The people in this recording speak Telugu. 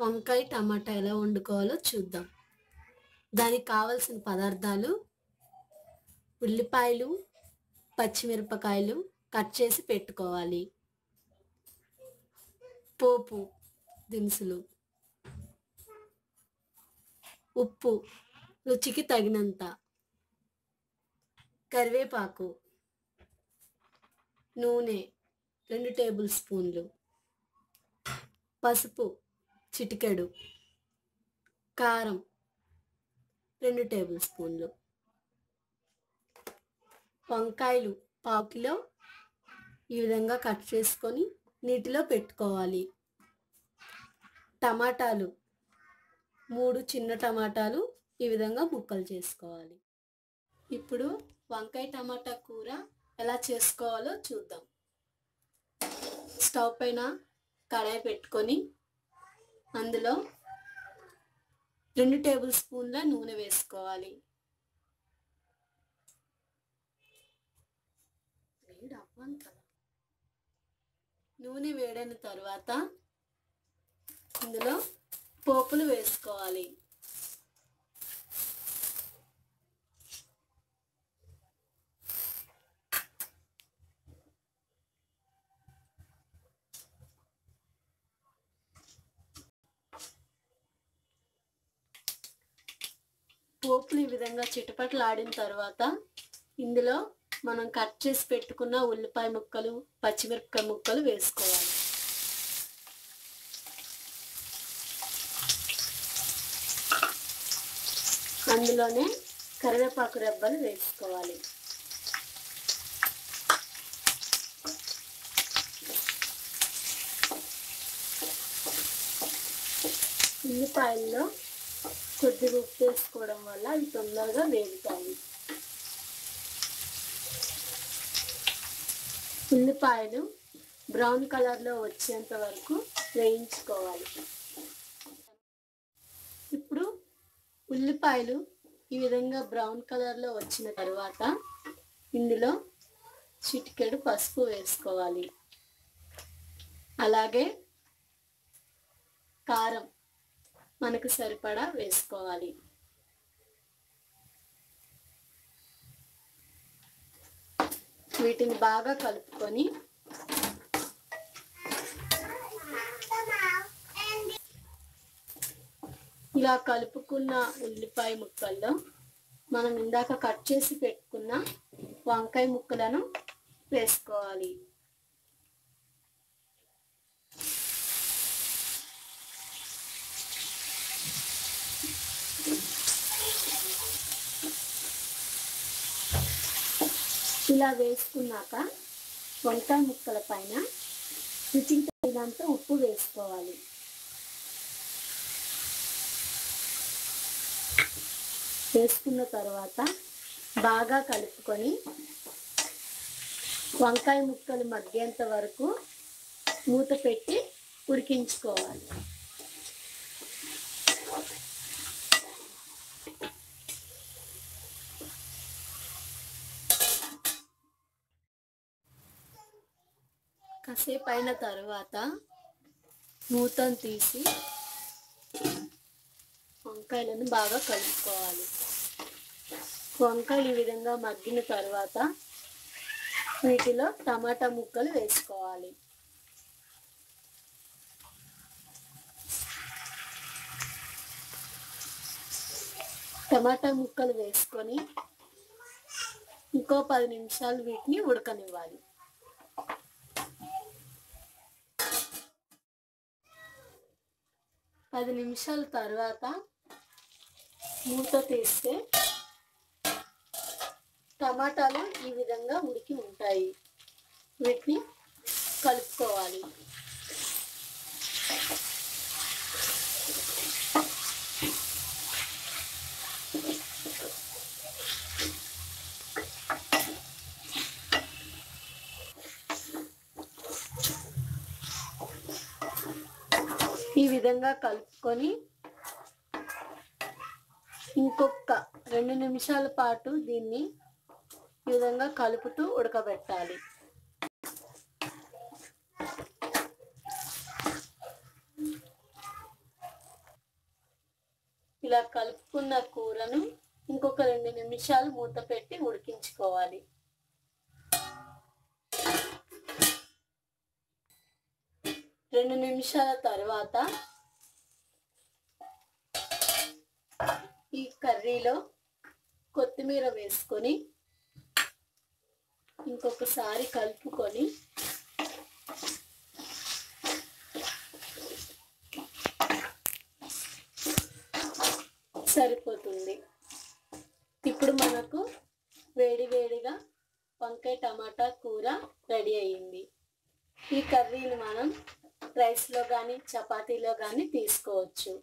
వంకాయ టమాటా ఎలా వండుకోవాలో చూద్దాం. దానికి కావలసిన పదార్థాలు: ఉల్లిపాయలు, పచ్చిమిరపకాయలు కట్ చేసి పెట్టుకోవాలి. పోపు దినుసులు, ఉప్పు రుచికి తగినంత, కరివేపాకు, నూనె 2 టేబుల్ స్పూన్లు, పసుపు చిటికెడు, కారం 2 టేబుల్ స్పూన్లు. వంకాయలు 1/2 కిలో ఈ విధంగా కట్ చేసుకొని నీటిలో పెట్టుకోవాలి. టమాటాలు 3 చిన్న టమాటాలు ఈ విధంగా ముక్కలు చేసుకోవాలి. ఇప్పుడు వంకాయ టమాటా కూర ఎలా చేసుకోవాలో చూద్దాం. స్టవ్ పైన కడాయి పెట్టుకొని అందులో 2 టేబుల్ స్పూన్ల నూనె వేసుకోవాలి. నూనె వేడైన తర్వాత ఇందులో పోపులు వేసుకోవాలి. పోపులు ఈ విధంగా చిటపటలాడిన తర్వాత ఇందులో మనం కట్ చేసి పెట్టుకున్న ఉల్లిపాయ ముక్కలు, పచ్చిమిరపకాయ ముక్కలు వేసుకోవాలి. అందులోనే కరివేపాకు రెబ్బలు వేసుకోవాలి. ఉల్లిపాయల్లో కొద్దిగా ఉప్పు వేసుకోవడం వల్ల అవి తొందరగా వేగుతాయి. ఉల్లిపాయలు బ్రౌన్ కలర్లో వచ్చేంత వరకు వేయించుకోవాలి. ఇప్పుడు ఉల్లిపాయలు ఈ విధంగా బ్రౌన్ కలర్లో వచ్చిన తర్వాత ఇందులో చిటికెడు పసుపు వేసుకోవాలి. అలాగే కారం మనకు సరిపడా వేసుకోవాలి. వీటిని బాగా కలుపుకొని ఇలా కలుపుకున్న ఉల్లిపాయ ముక్కల్లో మనం ఇందాక కట్ చేసి పెట్టుకున్న వంకాయ ముక్కలను వేసుకోవాలి. ఇలా వేసుకున్నాక వంకాయ ముక్కల పైన రుచికి తగినంత ఉప్పు వేసుకోవాలి. వేసుకున్న తర్వాత బాగా కలుపుకొని వంకాయ ముక్కలు మగ్గేంత వరకు మూత పెట్టి ఉడికించుకోవాలి. కాసేపు అయిన తర్వాత మూతను తీసి వంకాయలను బాగా కలుపుకోవాలి. వంకాయలు ఈ విధంగా మగ్గిన తర్వాత వీటిలో టమాటా ముక్కలు వేసుకోవాలి. టమాటా ముక్కలు వేసుకొని ఇంకో 10 నిమిషాలు వీటిని ఉడకనివ్వాలి. పది నిమిషాల తర్వాత మూత తీస్తే టమాటాలు ఈ విధంగా ఉడికి ఉంటాయి. వీటిని కలుపుకోవాలి. ఈ విధంగా కలుపుకొని ఇంకొక 2 నిమిషాల పాటు దీన్ని ఈ విధంగా కలుపుతూ ఉడకబెట్టాలి. ఇలా కలుపుకున్న కూరను ఇంకొక 2 నిమిషాలు మూత పెట్టి ఉడికించుకోవాలి. 2 నిమిషాల తర్వాత ఈ కర్రీలో కొత్తిమీర వేసుకొని ఇంకొకసారి కలుపుకొని సరిపోతుంది. ఇప్పుడు మనకు వేడివేడిగా వంకాయ టమాటా కూర రెడీ అయ్యింది. ఈ కర్రీని మనం రైస్లో కానీ చపాతీలో కానీ తీసుకోవచ్చు.